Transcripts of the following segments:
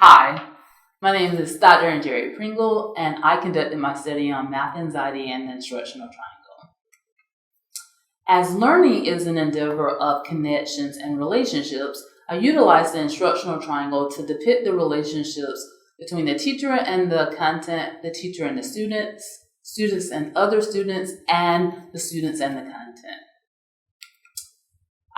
Hi, my name is Dr. Njeri Pringle, and I conducted my study on math anxiety and the instructional triangle. As learning is an endeavor of connections and relationships, I utilize the instructional triangle to depict the relationships between the teacher and the content, the teacher and the students, students and other students, and the students and the content.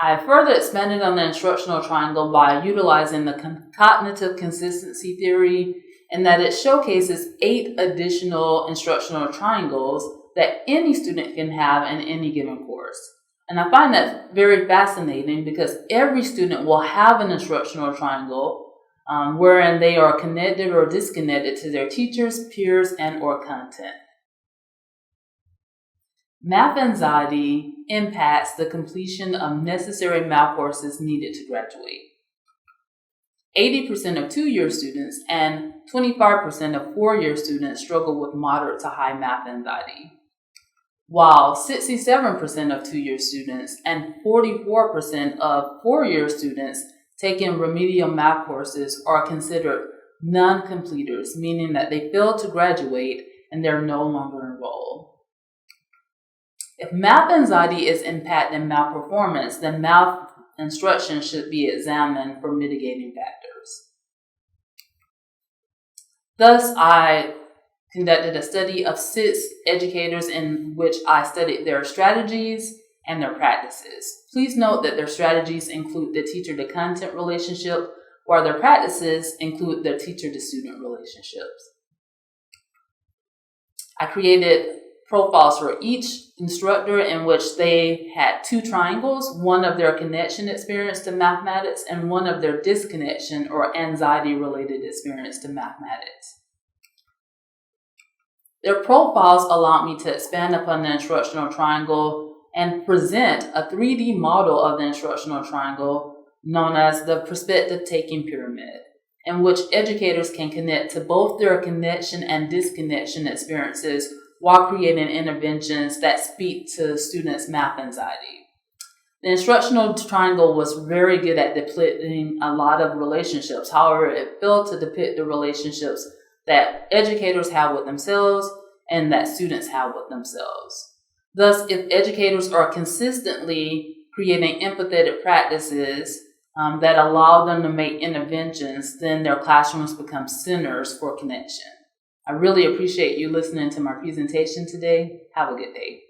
I further expanded on the instructional triangle by utilizing the cognitive consistency theory, in that it showcases 8 additional instructional triangles that any student can have in any given course. And I find that very fascinating because every student will have an instructional triangle wherein they are connected or disconnected to their teachers, peers, and or content. Math anxiety impacts the completion of necessary math courses needed to graduate. 80% of 2-year students and 25% of 4-year students struggle with moderate to high math anxiety, while 67% of 2-year students and 44% of 4-year students taking remedial math courses are considered non-completers, meaning that they failed to graduate and they're no longer enrolled. If math anxiety is impacting math performance, then math instruction should be examined for mitigating factors. Thus, I conducted a study of 6 educators in which I studied their strategies and their practices. Please note that their strategies include the teacher-to-content relationship, while their practices include their teacher-to-student relationships. I created profiles for each instructor in which they had 2 triangles, one of their connection experience to mathematics and one of their disconnection or anxiety-related experience to mathematics. Their profiles allowed me to expand upon the instructional triangle and present a 3D model of the instructional triangle known as the perspective taking pyramid, in which educators can connect to both their connection and disconnection experiences while creating interventions that speak to students' math anxiety. The instructional triangle was very good at depicting a lot of relationships. However, it failed to depict the relationships that educators have with themselves and that students have with themselves. Thus, if educators are consistently creating empathetic practices that allow them to make interventions, then their classrooms become centers for connection. I really appreciate you listening to my presentation today. Have a good day.